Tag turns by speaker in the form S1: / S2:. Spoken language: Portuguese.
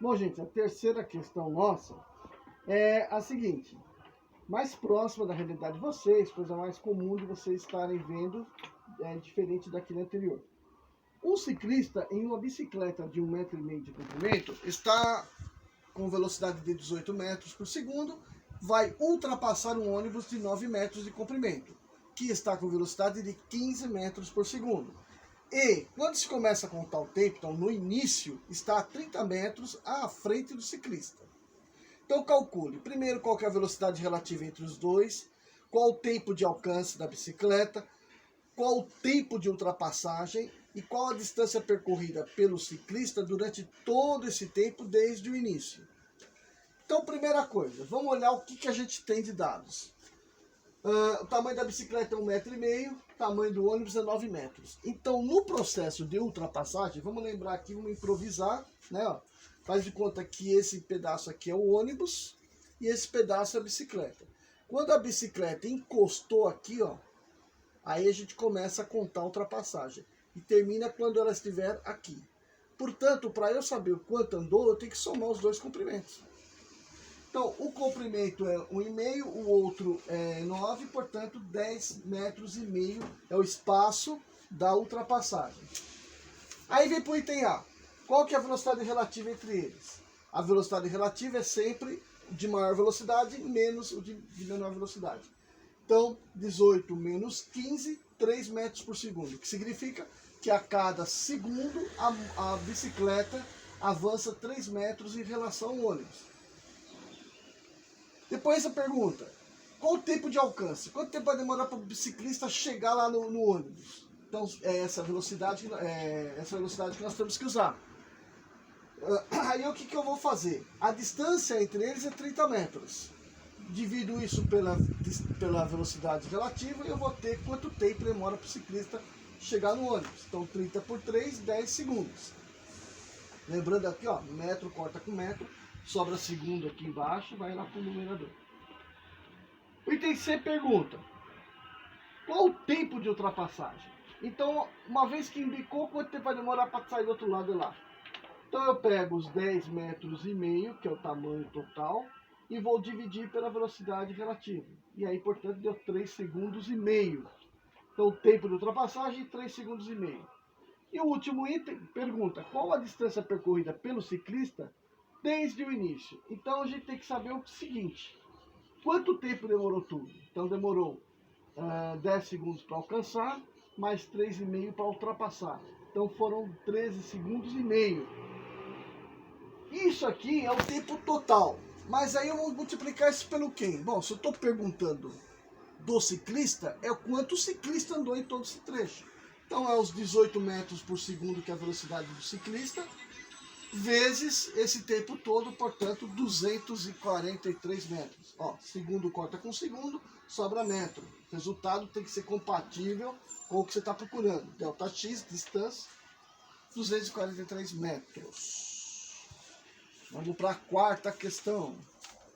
S1: Bom, gente, a terceira questão nossa é a seguinte. Mais próxima da realidade de vocês, coisa mais comum de vocês estarem vendo, diferente daquele anterior. Um ciclista em uma bicicleta de 1,5 m de comprimento está com velocidade de 18 metros por segundo, vai ultrapassar um ônibus de 9 metros de comprimento, que está com velocidade de 15 metros por segundo. E quando se começa a contar o tempo, então no início, está a 30 metros à frente do ciclista. Então calcule, primeiro, qual que é a velocidade relativa entre os dois, qual o tempo de alcance da bicicleta, qual o tempo de ultrapassagem e qual a distância percorrida pelo ciclista durante todo esse tempo desde o início. Então, primeira coisa, vamos olhar o que a gente tem de dados. O tamanho da bicicleta é 1,5 m, o tamanho do ônibus é 9 metros. Então, no processo de ultrapassagem, vamos lembrar aqui, vamos improvisar, né? Ó, faz de conta que esse pedaço aqui é o ônibus e esse pedaço é a bicicleta. Quando a bicicleta encostou aqui, ó, aí a gente começa a contar a ultrapassagem. E termina quando ela estiver aqui. Portanto, para eu saber o quanto andou, eu tenho que somar os dois comprimentos. Então, o comprimento é 1,5, o outro é 9, portanto, 10,5 metros é o espaço da ultrapassagem. Aí vem para o item A. Qual que é a velocidade relativa entre eles? A velocidade relativa é sempre de maior velocidade menos o de menor velocidade. Então, 18 menos 15, 3 metros por segundo, que significa que a cada segundo a bicicleta avança 3 metros em relação ao ônibus. Depois a pergunta, qual o tempo de alcance? Quanto tempo vai demorar para o biciclista chegar lá no ônibus? Então, é essa velocidade que nós temos que usar. Aí o que eu vou fazer? A distância entre eles é 30 metros. Divido isso pela velocidade relativa e eu vou ter quanto tempo demora para o ciclista chegar no ônibus. Então 30 por 3, 10 segundos. Lembrando aqui, ó, metro corta com metro, sobra segundo aqui embaixo, vai lá para o numerador. O item C pergunta, qual o tempo de ultrapassagem? Então, uma vez que indicou, quanto tempo vai demorar para sair do outro lado lá? Então eu pego os 10,5 metros, que é o tamanho total, e vou dividir pela velocidade relativa. E aí, portanto, deu 3,5 segundos. Então, o tempo de ultrapassagem, 3,5 segundos. E o último item pergunta, qual a distância percorrida pelo ciclista desde o início? Então, a gente tem que saber o seguinte, quanto tempo demorou tudo? Então, demorou 10 segundos para alcançar, mais 3,5 para ultrapassar. Então, foram 13,5 segundos. Isso aqui é o tempo total. Mas aí eu vou multiplicar isso pelo quê? Bom, se eu estou perguntando do ciclista, é o quanto o ciclista andou em todo esse trecho. Então é os 18 metros por segundo, que é a velocidade do ciclista, vezes esse tempo todo, portanto, 243 metros. Ó, segundo corta com segundo, sobra metro. O resultado tem que ser compatível com o que você está procurando. Delta X, distância, 243 metros. Vamos para a quarta questão.